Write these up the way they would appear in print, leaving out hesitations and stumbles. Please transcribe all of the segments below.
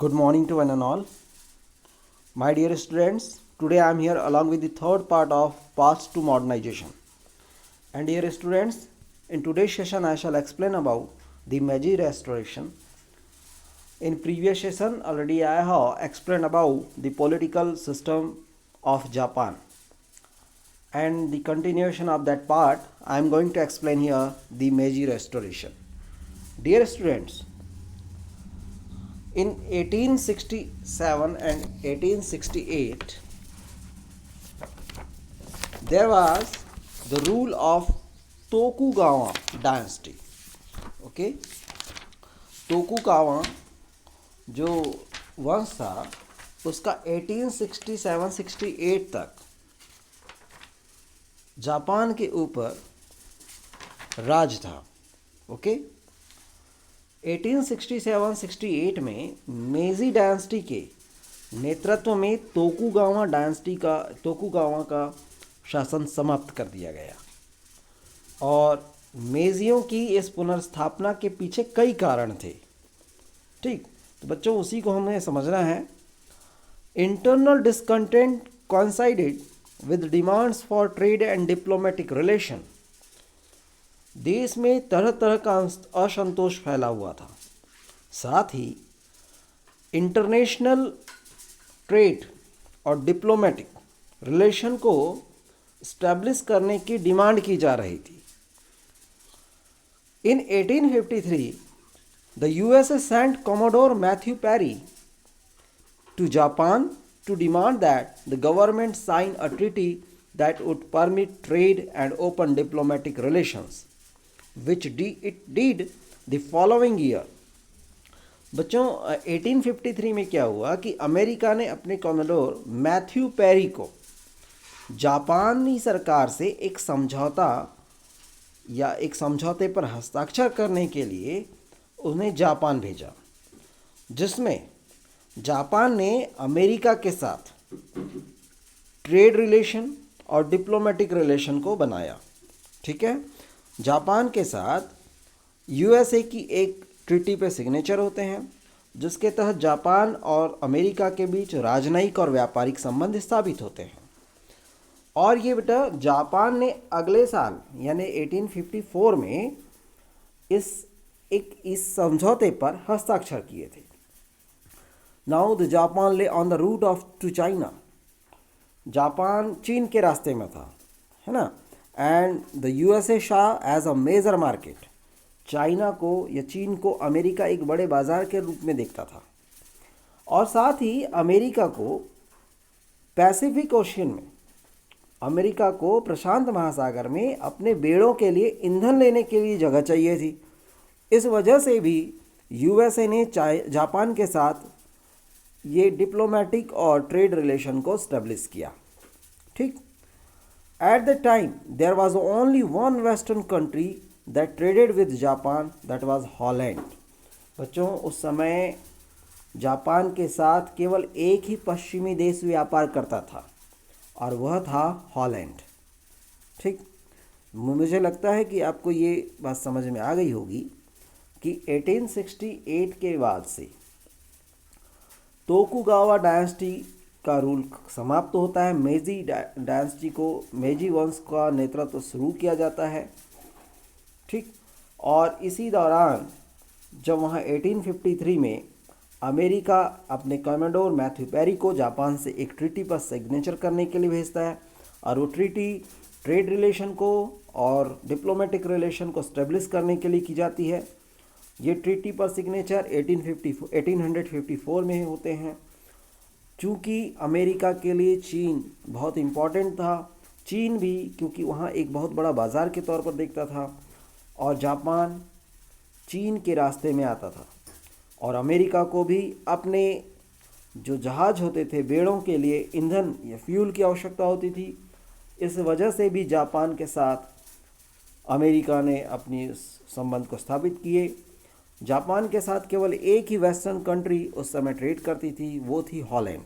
Good morning to one and all. My dear students, today I am here along with the third part of Paths to Modernization. And dear students, in today's session I shall explain about the Meiji Restoration. In previous session already I have explained about the political system of Japan. And the continuation of that part I am going to explain here the Meiji Restoration. Dear students, in 1867 and 1868 there was the rule of Tokugawa dynasty. Okay, Tokugawa जो वंश था उसका 1867-68 तक Japan के ऊपर राज था. Okay, 1867-68 में मेजी डायनेस्टी के नेतृत्व में तोकुगावा का शासन समाप्त कर दिया गया. और मेजियों की इस पुनर्स्थापना के पीछे कई कारण थे. ठीक, तो बच्चों उसी को हमें समझना है. Internal discontent coincided with demands for trade and diplomatic relation. देश में तरह तरह का असंतोष फैला हुआ था. साथ ही इंटरनेशनल ट्रेड और डिप्लोमेटिक रिलेशन को स्टैब्लिश करने की डिमांड की जा रही थी. In 1853 the USA sent Commodore Matthew Perry to Japan to demand that the government sign a treaty that would permit trade and open diplomatic relations, which it did the following year. बच्चों 1853 में क्या हुआ कि America ने अपने commodore Matthew peri को जापानी सरकार से एक समझौता या एक समझौते पर हस्ताक्षर करने के लिए उन्हें जापान भेजा, जिसमें जापान ने अमेरिका के साथ ट्रेड रिलेशन और डिप्लोमेटिक रिलेशन को बनाया. ठीक है, जापान के साथ यूएसए की एक ट्रीटी पे सिग्नेचर होते हैं, जिसके तहत जापान और अमेरिका के बीच राजनयिक और व्यापारिक संबंध स्थापित होते हैं. और ये बेटा जापान ने अगले साल यानी 1854 में इस समझौते पर हस्ताक्षर किए थे. Now the Japan lay on the route of to China. Japan चीन के रास्ते में था, है ना. And the USA saw as a major market. China को या चीन को अमेरिका एक बड़े बाजार के रूप में देखता था. और साथ ही अमेरिका को पैसिफिक ओशियन में, अमेरिका को प्रशांत महासागर में अपने बेड़ों के लिए ईंधन लेने के लिए जगह चाहिए थी. इस वजह से भी यूएसए ने जापान के साथ ये डिप्लोमेटिक और ट्रेड रिलेशन को स्टैब्लिश किया. ठीक, at the time there was only one western country that traded with Japan, that was Holland. बच्चों उस समय जापान के साथ केवल एक ही पश्चिमी देश व्यापार करता था और वह था हॉलैंड. ठीक, मुझे लगता है कि आपको ये बात समझ में आ गई होगी कि 1868 के बाद से तोकुगावा डायनेस्टी का रूल समाप्त होता है. मेजी डायनेस्टी को, मेजी वंश का नेतृत्व शुरू किया जाता है. ठीक, और इसी दौरान जब वहाँ 1853 में अमेरिका अपने कॉमोडोर मैथ्यू पेरी को जापान से एक ट्रीटी पर सिग्नेचर करने के लिए भेजता है, और वो ट्रीटी ट्रेड रिलेशन को और डिप्लोमेटिक रिलेशन को स्टेब्लिश करने के लिए की जाती है. ये ट्रीटी पर सिग्नेचर 1854 में होते हैं. चूँकि अमेरिका के लिए चीन बहुत इम्पॉर्टेंट था, चीन भी क्योंकि वहाँ एक बहुत बड़ा बाज़ार के तौर पर देखता था, और जापान चीन के रास्ते में आता था, और अमेरिका को भी अपने जो जहाज़ होते थे बेड़ों के लिए ईंधन या फ्यूल की आवश्यकता होती थी. इस वजह से भी जापान के साथ अमेरिका ने अपनी संबंध को स्थापित किए. जापान के साथ केवल एक ही वेस्टर्न कंट्री उस समय ट्रेड करती थी, वो थी Holland.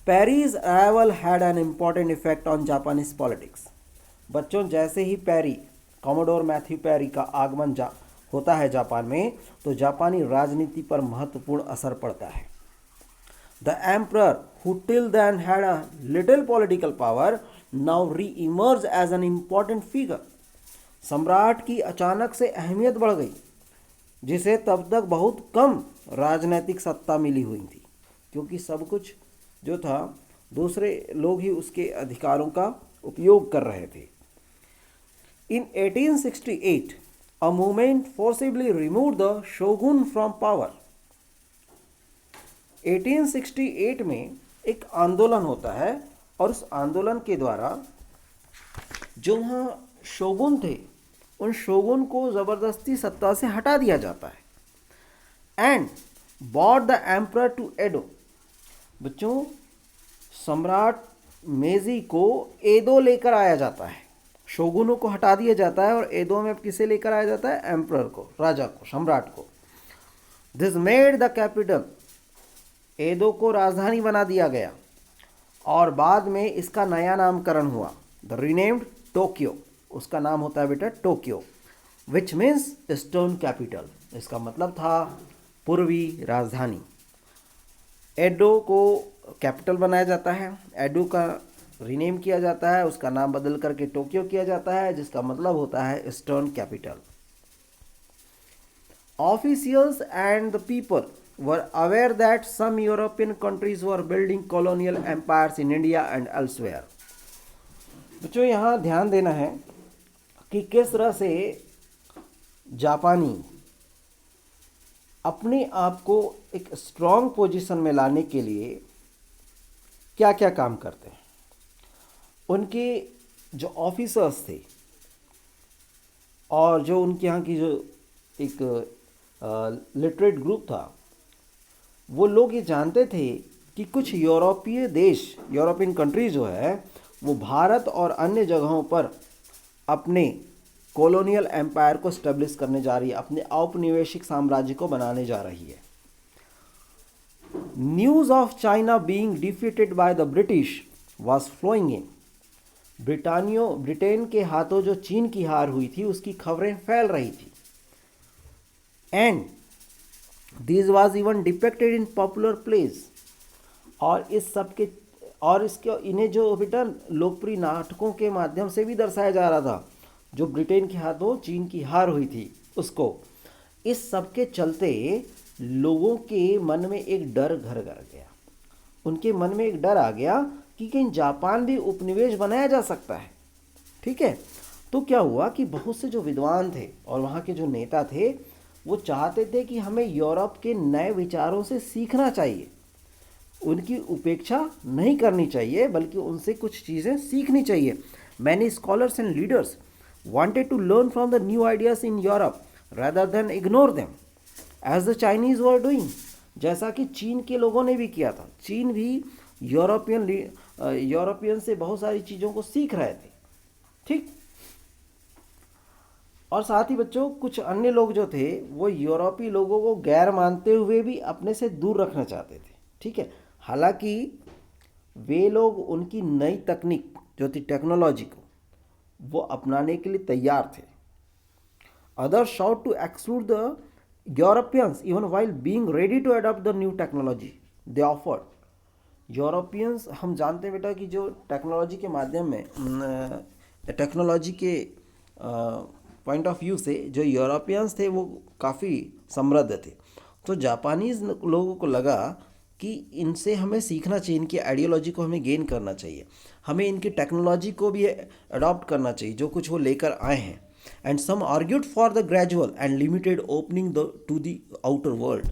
Perry's arrival had an important effect on Japanese politics. बच्चों जैसे ही पेरी, कॉमोडोर मैथ्यू पेरी का आगमन होता है जापान में, तो जापानी राजनीति पर महत्वपूर्ण असर पड़ता है। The emperor, who till then had a little political power, now re-emerged as an important figure. सम्राट की अचानक से अहमियत बढ़ गई, जिसे तब तक बहुत कम राजनैतिक सत्ता मिली हुई थी, क्योंकि सब कुछ जो था दूसरे लोग ही उसके अधिकारों का उपयोग कर रहे थे। In 1868, a movement forcibly removed the shogun from power. 1868 में एक आंदोलन होता है और उस आंदोलन के द्वारा जो वहाँ शोगुन थे उन शोगुन को ज़बरदस्ती सत्ता से हटा दिया जाता है। And bought the emperor to Edo. बच्चों, सम्राट मेजी को एदो लेकर आया जाता है। शोगुनों को हटा दिया जाता है और एदो में किसे लेकर आया जाता है? एम्परर को, राजा को, सम्राट को। दिस मेड द कैपिटल, एदो को राजधानी बना दिया गया और बाद में इसका नया नामकरण हुआ, द रीनेम्ड टोक्यो। उसका नाम होता है बेटा Tokyo, which means eastern capital. इसका मतलब था पूर्वी राजधानी। एडो को कैपिटल बनाया जाता है, एडो का रीनेम किया जाता है, उसका नाम बदल करके टोक्यो किया जाता है, जिसका मतलब होता है eastern capital. Officials and the people were aware that some European countries were building colonial empires in India and elsewhere. बच्चों, यहाँ ध्यान देना है कि किस तरह से जापानी अपने आप को एक स्ट्रॉन्ग पोजीशन में लाने के लिए क्या क्या काम करते हैं। उनके जो ऑफिसर्स थे और जो उनके यहाँ की जो एक लिटरेट ग्रुप था, वो लोग ये जानते थे कि कुछ यूरोपीय देश, यूरोपियन कंट्रीज जो है वो भारत और अन्य जगहों पर अपने कॉलोनियल एम्पायर को स्टेब्लिश करने जा रही है, अपने औपनिवेशिक साम्राज्य को बनाने जा रही है। News of China being defeated by the British was flowing in. Britain के हाथों जो चीन की हार हुई थी उसकी खबरें फैल रही थी। And this was even depicted in popular place. और इस सब के और इसके इन्हें जो बेटा लोकप्रिय नाटकों के माध्यम से भी दर्शाया जा रहा था, जो ब्रिटेन के हाथों चीन की हार हुई थी उसको। इस सब के चलते लोगों के मन में एक डर घर कर गया। उनके मन में एक डर आ गया कि कहीं जापान भी उपनिवेश बनाया जा सकता है। ठीक है, तो क्या हुआ कि बहुत से जो विद्वान थे और वहाँ के जो नेता थे वो चाहते थे कि हमें यूरोप के नए विचारों से सीखना चाहिए, उनकी उपेक्षा नहीं करनी चाहिए, बल्कि उनसे कुछ चीज़ें सीखनी चाहिए। Many scholars and leaders wanted to learn from the new ideas in Europe rather than ignore them as the Chinese were doing। जैसा कि चीन के लोगों ने भी किया था। चीन भी यूरोपियन से बहुत सारी चीज़ों को सीख रहे थे। ठीक, और साथ ही बच्चों कुछ अन्य लोग जो थे वो यूरोपीय लोगों को गैर मानते हुए भी अपने से दूर रखना चाहते थे। ठीक है, हालांकि वे लोग उनकी नई तकनीक जो थी, टेक्नोलॉजी को वो अपनाने के लिए तैयार थे। Others shot to exclude the Europeans even while being ready to adopt the new technology they offered. Europeans, हम जानते हैं बेटा कि जो टेक्नोलॉजी के माध्यम में टेक्नोलॉजी के पॉइंट ऑफ व्यू से जो यूरोपियंस थे वो काफ़ी समृद्ध थे। तो जापानीज़ लोगों को लगा कि इनसे हमें सीखना चाहिए, इनकी आइडियोलॉजी को हमें गेन करना चाहिए, हमें इनकी टेक्नोलॉजी को भी अडॉप्ट करना चाहिए जो कुछ वो लेकर आए हैं। And some argued for the gradual and limited opening to the outer world.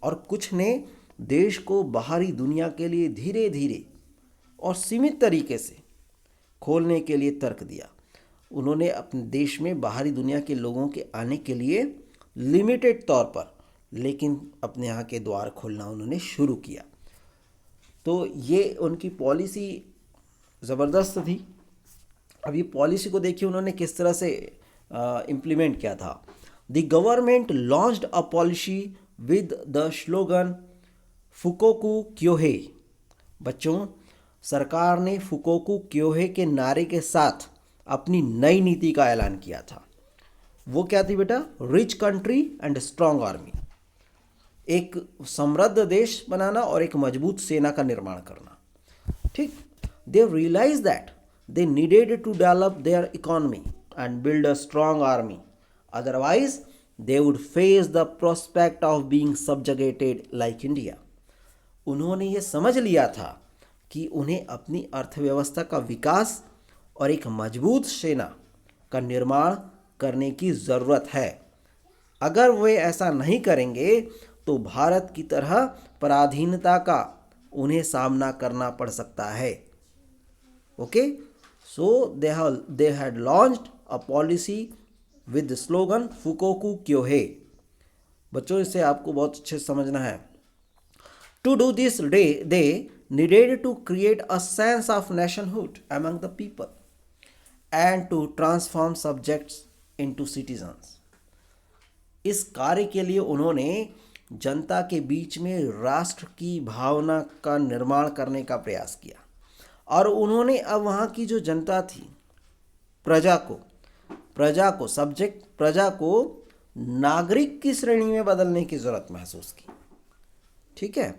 और कुछ ने देश को बाहरी दुनिया के लिए धीरे धीरे और सीमित तरीके से खोलने के लिए तर्क दिया। उन्होंने अपने देश में बाहरी दुनिया के लोगों के आने के लिए लिमिटेड तौर पर लेकिन अपने यहाँ के द्वार खोलना उन्होंने शुरू किया। तो ये उनकी पॉलिसी ज़बरदस्त थी। अब ये पॉलिसी को देखिए उन्होंने किस तरह से इम्प्लीमेंट किया था। The government launched a policy with the slogan fukoku kyohei. बच्चों, सरकार ने फुकोकू क्योहे के नारे के साथ अपनी नई नीति का ऐलान किया था, वो क्या थी बेटा? Rich country and strong army. एक समृद्ध देश बनाना और एक मजबूत सेना का निर्माण करना। ठीक। They realize that they needed to develop their economy and build a strong army, otherwise they would face the prospect of being subjugated like India. उन्होंने ये समझ लिया था कि उन्हें अपनी अर्थव्यवस्था का विकास और एक मजबूत सेना का निर्माण करने की ज़रूरत है। अगर वे ऐसा नहीं करेंगे तो भारत की तरह पराधीनता का उन्हें सामना करना पड़ सकता है। Okay, so they had launched a policy with the slogan fukoku kyohei. बच्चों, इसे आपको बहुत अच्छे से समझना है। To do this they needed to create a sense of nationhood among the people and to transform subjects into citizens। इस कार्य के लिए उन्होंने जनता के बीच में राष्ट्र की भावना का निर्माण करने का प्रयास किया और उन्होंने अब वहाँ की जो जनता थी, प्रजा को सब्जेक्ट, प्रजा को नागरिक की श्रेणी में बदलने की ज़रूरत महसूस की। ठीक है,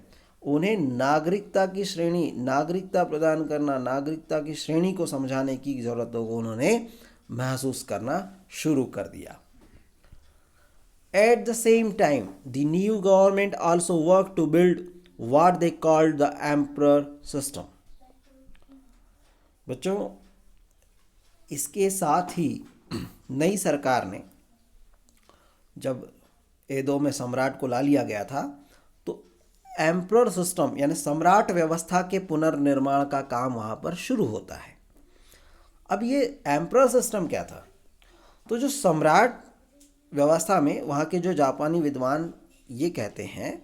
उन्हें नागरिकता प्रदान करना, नागरिकता की श्रेणी को समझाने की ज़रूरत को उन्होंने महसूस करना शुरू कर दिया। At the same time, the new government also worked to build what they called the emperor system। बच्चों, इसके साथ ही नई सरकार ने, जब एदो में सम्राट को ला लिया गया था, तो एम्परर सिस्टम यानी सम्राट व्यवस्था के पुनर्निर्माण का काम वहाँ पर शुरू होता है। अब ये एम्परर सिस्टम क्या था? तो जो सम्राट व्यवस्था में वहाँ के जो जापानी विद्वान ये कहते हैं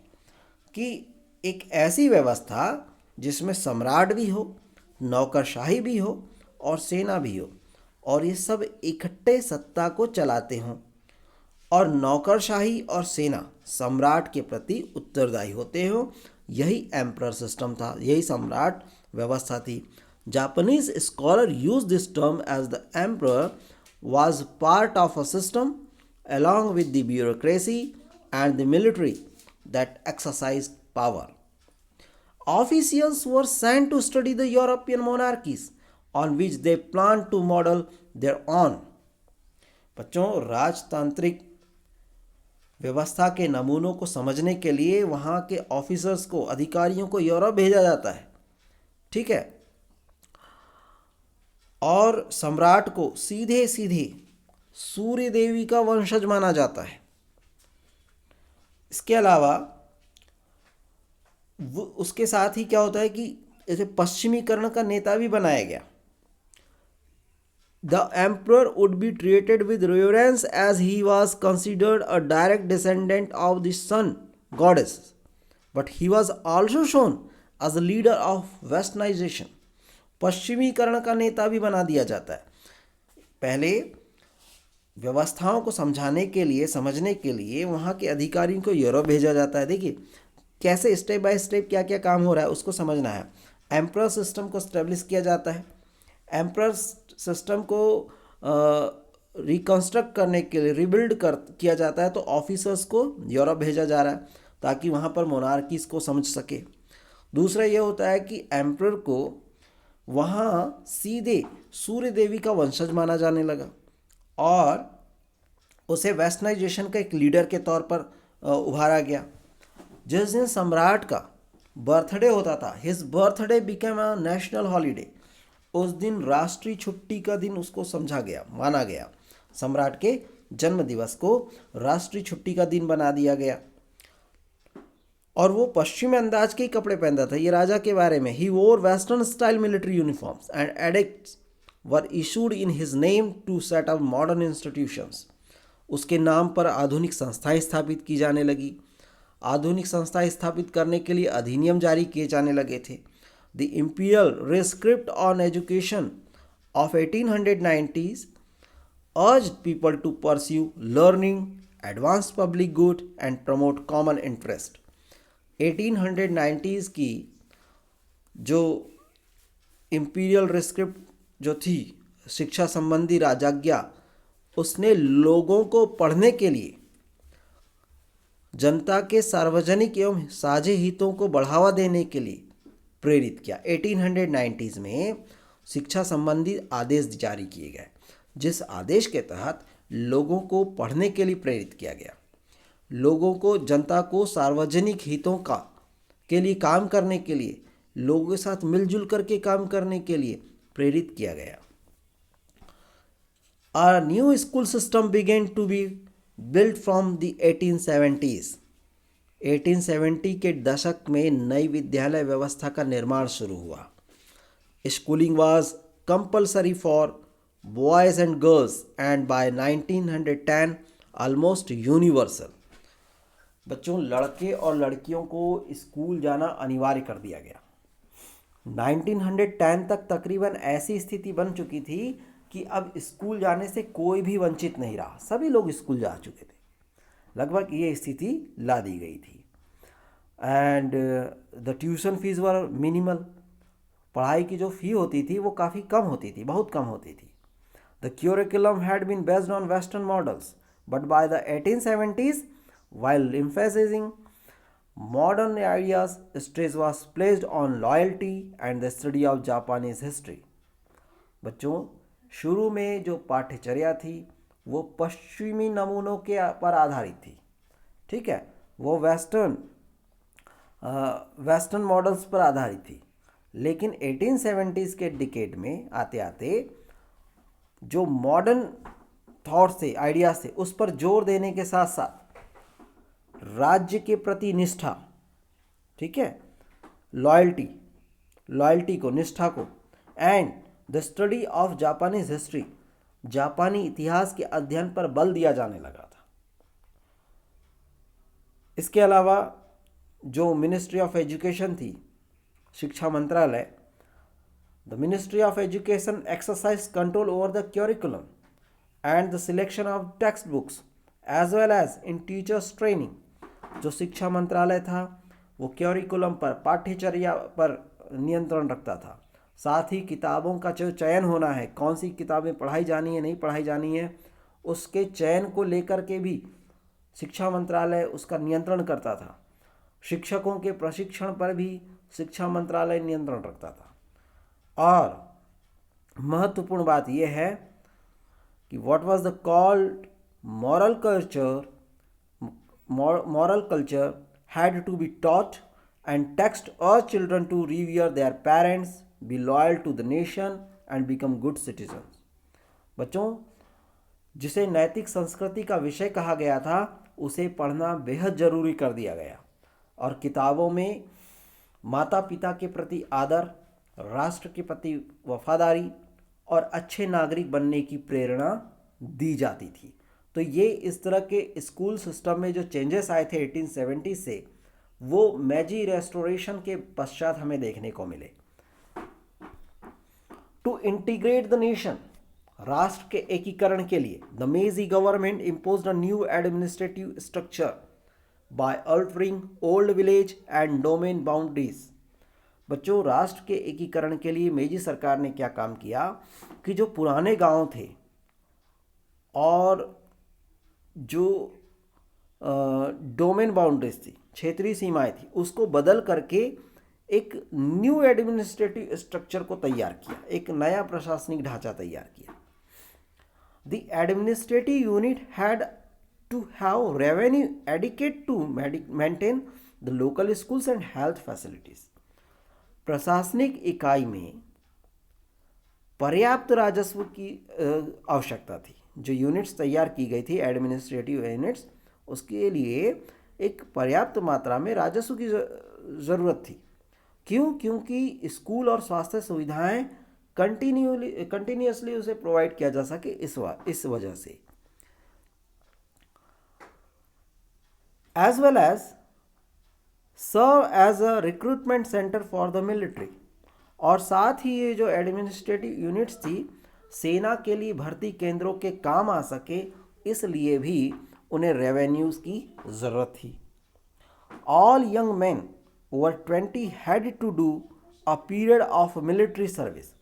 कि एक ऐसी व्यवस्था जिसमें सम्राट भी हो, नौकरशाही भी हो और सेना भी हो, और ये सब इकट्ठे सत्ता को चलाते हों, और नौकरशाही और सेना सम्राट के प्रति उत्तरदायी होते हो, यही एम्परर सिस्टम था, यही सम्राट व्यवस्था थी। Japanese scholar use this term as the emperor was part of a system along with the bureaucracy and the military that exercised power. Officials were sent to study the European monarchies on which they planned to model their own। बच्चों, राजतांत्रिक व्यवस्था के नमूनों को समझने के लिए वहाँ के ऑफिसर्स को, अधिकारियों को यूरोप भेजा जाता है। ठीक है, और सम्राट को सीधे सीधे सूर्य देवी का वंशज माना जाता है। इसके अलावा उसके साथ ही क्या होता है कि इसे पश्चिमीकरण का नेता भी बनाया गया। The emperor would be treated with reverence as he was considered a direct descendant of the sun goddess, but he was also shown as a leader of westernization। पश्चिमीकरण का नेता भी बना दिया जाता है। पहले व्यवस्थाओं को समझाने के लिए, समझने के लिए वहाँ के अधिकारियों को यूरोप भेजा जाता है। देखिए कैसे स्टेप बाय स्टेप क्या क्या काम हो रहा है उसको समझना है। एम्परर सिस्टम को स्टेब्लिश किया जाता है। एम्परर सिस्टम को रिकंस्ट्रक्ट करने के लिए किया जाता है, तो ऑफिसर्स को यूरोप भेजा जा रहा है ताकि वहाँ पर मोनार्कीज को समझ सके। दूसरा ये होता है कि एम्परर को वहाँ सीधे सूर्य देवी का वंशज माना जाने लगा और उसे वेस्टर्नाइजेशन का एक लीडर के तौर पर उभारा गया। जिस दिन सम्राट का बर्थडे होता था, his birthday became a national holiday, उस दिन राष्ट्रीय छुट्टी का दिन उसको माना गया। सम्राट के जन्म दिवस को राष्ट्रीय छुट्टी का दिन बना दिया गया। और वो पश्चिमी अंदाज के ही कपड़े पहनता था। ये राजा के बारे में, he wore western style military uniforms and edicts were issued in his name to set up modern institutions. उसके नाम पर आधुनिक संस्थाएं स्थापित की जाने लगी। आधुनिक संस्थाएं स्थापित करने के लिए अधिनियम जारी किए जाने लगे थे। The imperial rescript on education of 1890s urged people to pursue learning, advance public good and promote common interest। 1890s की जो इम्पीरियल रिस्क्रिप्ट जो थी, शिक्षा संबंधी राजाज्ञा, उसने लोगों को पढ़ने के लिए जनता के सार्वजनिक एवं साझे हितों को बढ़ावा देने के लिए प्रेरित किया। 1890s में शिक्षा संबंधी आदेश जारी किए गए, जिस आदेश के तहत लोगों को पढ़ने के लिए प्रेरित किया गया। लोगों को, जनता को सार्वजनिक हितों का के लिए काम करने के लिए, लोगों के साथ मिलजुल करके काम करने के लिए प्रेरित किया गया। A new school system began to be built from the 1870s. 1870 के दशक में नई विद्यालय व्यवस्था का निर्माण शुरू हुआ। Schooling was compulsory for boys and girls and by 1910 almost universal. बच्चों, लड़के और लड़कियों को स्कूल जाना अनिवार्य कर दिया गया। 1910 तक तकरीबन ऐसी स्थिति बन चुकी थी कि अब स्कूल जाने से कोई भी वंचित नहीं रहा, सभी लोग स्कूल जा चुके थे। लगभग ये स्थिति ला दी गई थी। And the tuition fees were minimal. पढ़ाई की जो फ़ी होती थी वो काफ़ी कम होती थी, बहुत कम होती थी। The curriculum had been based on western models, but by the 1870s, while emphasizing modern ideas, stress was placed on loyalty and the study of Japanese history. बच्चों, शुरू में जो पाठ्यचर्या थी वो पश्चिमी नमूनों के पर आधारित थी, ठीक है, वो वेस्टर्न मॉडल्स पर आधारित थी। लेकिन 1870s के डिकेड में आते आते जो मॉडर्न थॉट्स थे, आइडियाज थे, उस पर जोर देने के साथ साथ राज्य के प्रति निष्ठा, ठीक है, लॉयल्टी को, निष्ठा को, and the study of Japanese history, जापानी इतिहास के अध्ययन पर बल दिया जाने लगा था। इसके अलावा जो मिनिस्ट्री ऑफ एजुकेशन थी, शिक्षा मंत्रालय, the ministry of education exercise control over the curriculum and the selection of text books as well as in teachers training. जो शिक्षा मंत्रालय था वो करिकुलम पर, पाठ्यचर्या पर नियंत्रण रखता था। साथ ही किताबों का जो चयन होना है, कौन सी किताबें पढ़ाई जानी है, नहीं पढ़ाई जानी है, उसके चयन को लेकर के भी शिक्षा मंत्रालय उसका नियंत्रण करता था। शिक्षकों के प्रशिक्षण पर भी शिक्षा मंत्रालय नियंत्रण रखता था। और महत्वपूर्ण बात यह है कि what was the called moral culture had to be taught and text all children to revere their parents, be loyal to the nation and become good citizens. बच्चों, जिसे नैतिक संस्कृति का विषय कहा गया था उसे पढ़ना बेहद ज़रूरी कर दिया गया और किताबों में माता पिता के प्रति आदर, राष्ट्र के प्रति वफादारी और अच्छे नागरिक बनने की प्रेरणा दी जाती थी। तो ये इस तरह के स्कूल सिस्टम में जो चेंजेस आए थे 1870 से, वो मेजी रेस्टोरेशन के पश्चात हमें देखने को मिले। टू इंटीग्रेट द नेशन, राष्ट्र के एकीकरण के लिए, द मेजी government imposed a new administrative structure bye altering old village and domain boundaries. बच्चों, राष्ट्र के एकीकरण के लिए मेजी सरकार ने क्या काम किया कि जो पुराने गांव थे और जो डोमेन बाउंड्रीज थी, क्षेत्रीय सीमाएं थी, उसको बदल करके एक न्यू एडमिनिस्ट्रेटिव स्ट्रक्चर को तैयार किया, एक नया प्रशासनिक ढांचा तैयार किया। The administrative unit had to have revenue adequate to maintain the local schools and health facilities. प्रशासनिक इकाई में पर्याप्त राजस्व की आवश्यकता थी। जो यूनिट्स तैयार की गई थी, एडमिनिस्ट्रेटिव यूनिट्स, उसके लिए एक पर्याप्त मात्रा में राजस्व की ज़रूरत थी। क्यों? क्योंकि स्कूल और स्वास्थ्य सुविधाएं कंटिन्यूअसली उसे प्रोवाइड किया जा सके, इस वजह से। As well as serve as a recruitment centre for the military, और साथ ही ये जो एडमिनिस्ट्रेटिव यूनिट्स थी, सेना के लिए भर्ती केंद्रों के काम आ सके, इसलिए भी उन्हें रेवेन्यूज़ की ज़रूरत थी। All young man over 20 had to do a period of military service.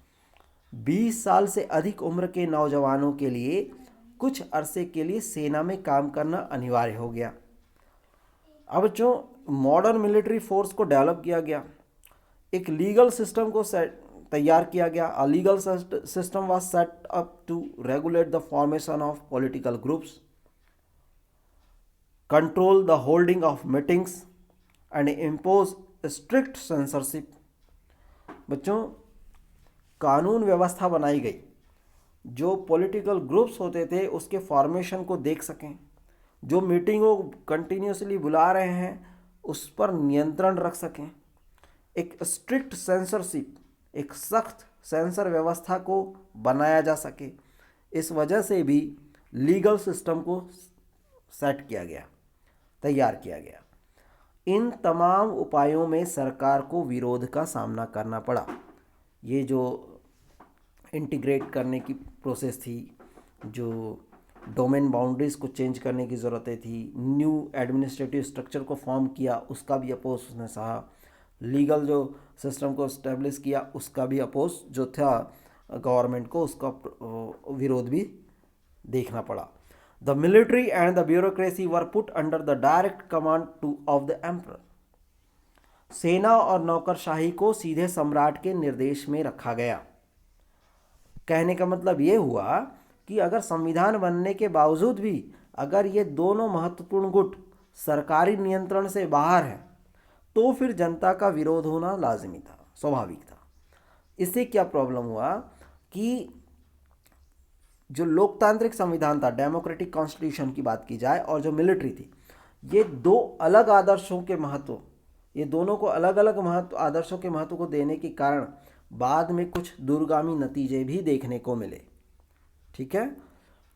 20 साल से अधिक उम्र के नौजवानों के लिए कुछ अरसे के लिए सेना में काम करना अनिवार्य हो गया। अब जो मॉडर्न मिलिट्री फोर्स को डेवलप किया गया, एक लीगल सिस्टम को तैयार किया गया। A legal system was set up to regulate the formation of political groups, control the holding of meetings and impose strict censorship. बच्चों, कानून व्यवस्था बनाई गई जो पॉलिटिकल ग्रुप्स होते थे उसके फॉर्मेशन को देख सकें, जो मीटिंगों कंटिन्यूसली बुला रहे हैं उस पर नियंत्रण रख सकें, एक स्ट्रिक्ट सेंसरशिप, एक सख्त सेंसर व्यवस्था को बनाया जा सके। इस वजह से भी लीगल सिस्टम को सेट किया गया, तैयार किया गया। इन तमाम उपायों में सरकार को विरोध का सामना करना पड़ा। ये जो इंटीग्रेट करने की प्रोसेस थी, जो डोमेन बाउंड्रीज को चेंज करने की ज़रूरतें थी, न्यू एडमिनिस्ट्रेटिव स्ट्रक्चर को फॉर्म किया, उसका भी अपोज उसने सहा। लीगल जो सिस्टम को इस्टेब्लिश किया उसका भी अपोज जो था गवर्नमेंट को, उसका विरोध भी देखना पड़ा। The military and the bureaucracy were put under the direct command two of the emperor. सेना और नौकरशाही को सीधे सम्राट के निर्देश में रखा गया। कहने का मतलब ये हुआ कि अगर संविधान बनने के बावजूद भी अगर ये दोनों महत्वपूर्ण गुट सरकारी नियंत्रण से बाहर हैं तो फिर जनता का विरोध होना लाजमी था, स्वाभाविक था। इससे क्या प्रॉब्लम हुआ कि जो लोकतांत्रिक संविधान था, डेमोक्रेटिक कॉन्स्टिट्यूशन की बात की जाए, और जो मिलिट्री थी, ये दो अलग आदर्शों के महत्व, ये दोनों को अलग अलग महत्व, आदर्शों के महत्व को देने के कारण बाद में कुछ दूरगामी नतीजे भी देखने को मिले। ठीक है,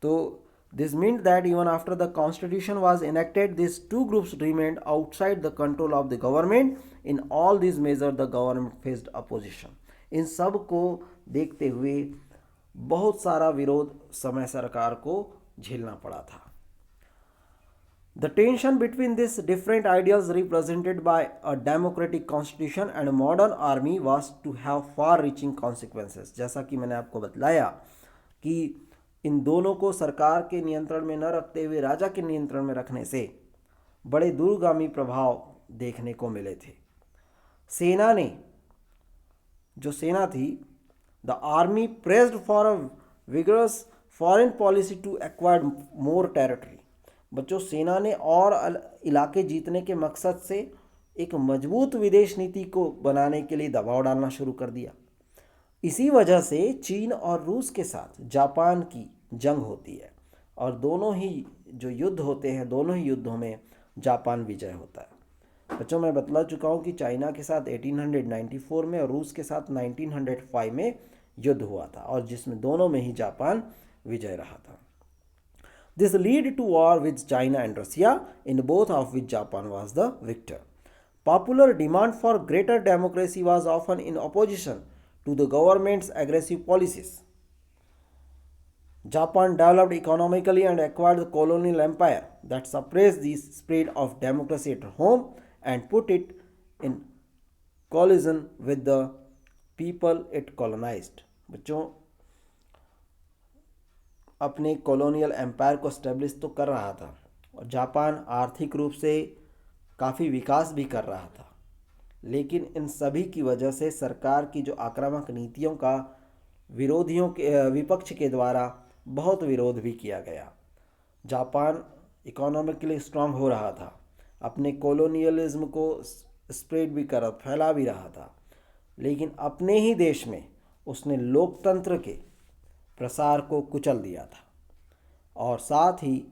तो this meant that even after the constitution was enacted, these two groups remained outside the control of the government. In all these measures the government faced opposition. इन सब को देखते हुए बहुत सारा विरोध समय सरकार को झेलना पड़ा था। The tension between these different ideals represented by a democratic constitution and a modern army was to have far-reaching consequences. जैसा कि मैंने आपको बतलाया कि इन दोनों को सरकार के नियंत्रण में न रखते हुए राजा के नियंत्रण में रखने से बड़े दूरगामी प्रभाव देखने को मिले थे। सेना ने, जो सेना थी, the army pressed for a vigorous foreign policy to acquire more territory. बच्चों, सेना ने और इलाके जीतने के मकसद से एक मजबूत विदेश नीति को बनाने के लिए दबाव डालना शुरू कर दिया। इसी वजह से चीन और रूस के साथ जापान की जंग होती है और दोनों ही जो युद्ध होते हैं, दोनों ही युद्धों में जापान विजय होता है। बच्चों, मैं बतला चुका हूँ कि चाइना के साथ 1894 में और रूस के साथ 1905 में युद्ध हुआ था और जिसमें दोनों में ही जापान विजय रहा था। This led to war with China and Russia, in both of which Japan was the victor. Popular demand for greater democracy was often in opposition to the government's aggressive policies. Japan developed economically and acquired the colonial empire that suppressed the spread of democracy at home and put it in collision with the people it colonized. बच्चों, अपने colonial empire को establish तो कर रहा था और Japan आर्थिक रूप से काफ़ी विकास भी कर रहा था, लेकिन इन सभी की वजह से सरकार की जो आक्रामक नीतियों का विरोधियों के, विपक्ष के द्वारा बहुत विरोध भी किया गया। जापान इकोनॉमिकली स्ट्रांग हो रहा था, अपने कॉलोनियलिज्म को स्प्रेड भी कर, फैला भी रहा था, लेकिन अपने ही देश में उसने लोकतंत्र के प्रसार को कुचल दिया था और साथ ही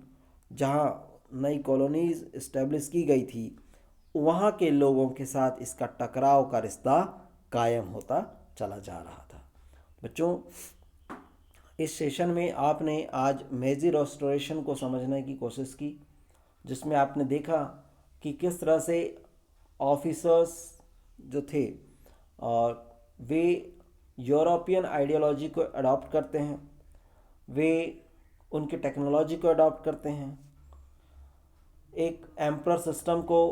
जहां नई कॉलोनीज इस्टेब्लिश की गई थी वहां के लोगों के साथ इसका टकराव का रिश्ता कायम होता चला जा रहा था। बच्चों, इस सेशन में आपने आज मेजी रेस्टोरेशन को समझने की कोशिश की, जिसमें आपने देखा कि किस तरह से ऑफिसर्स जो थे और वे यूरोपियन आइडियोलॉजी को अडॉप्ट करते हैं, वे उनके टेक्नोलॉजी को अडॉप्ट करते हैं, एक एम्परर सिस्टम को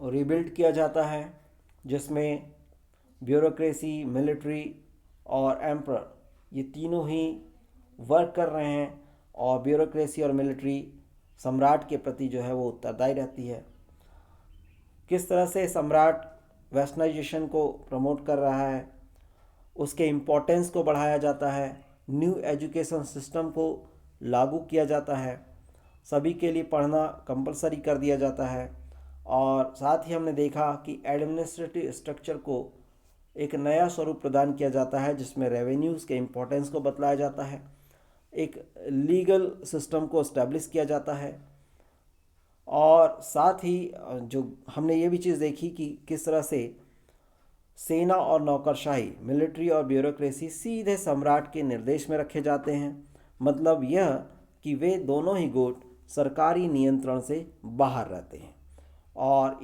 रिबिल्ड किया जाता है जिसमें ब्यूरोक्रेसी, मिलिट्री और एम्परर ये तीनों ही वर्क कर रहे हैं और ब्यूरोक्रेसी और मिलिट्री सम्राट के प्रति जो है वो उत्तरदायी रहती है। किस तरह से सम्राट वेस्टर्नाइजेशन को प्रमोट कर रहा है, उसके इम्पोर्टेंस को बढ़ाया जाता है, न्यू एजुकेशन सिस्टम को लागू किया जाता है, सभी के लिए पढ़ना कंपलसरी कर दिया जाता है, और साथ ही हमने देखा कि एडमिनिस्ट्रेटिव स्ट्रक्चर को एक नया स्वरूप प्रदान किया जाता है जिसमें रेवेन्यूज़ के इम्पोर्टेंस को बतलाया जाता है, एक लीगल सिस्टम को इस्टेब्लिश किया जाता है, और साथ ही जो हमने ये भी चीज़ देखी कि किस तरह से सेना और नौकरशाही, मिलिट्री और ब्यूरोक्रेसी सीधे सम्राट के निर्देश में रखे जाते हैं। मतलब यह कि वे दोनों ही गुट सरकारी नियंत्रण से बाहर रहते हैं, और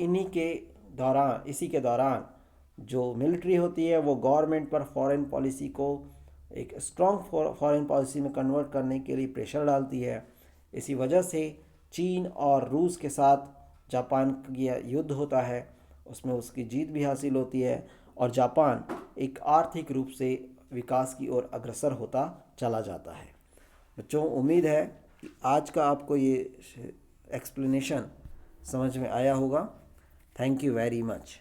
इसी के दौरान जो मिलिट्री होती है वो गवर्नमेंट पर फॉरेन पॉलिसी को एक स्ट्रॉन्ग फॉरेन पॉलिसी में कन्वर्ट करने के लिए प्रेशर डालती है। इसी वजह से चीन और रूस के साथ जापान का युद्ध होता है, उसमें उसकी जीत भी हासिल होती है, और जापान एक आर्थिक रूप से विकास की ओर अग्रसर होता चला जाता है। बच्चों, उम्मीद है कि आज का आपको ये एक्सप्लेनेशन समझ में आया होगा। Thank you very much.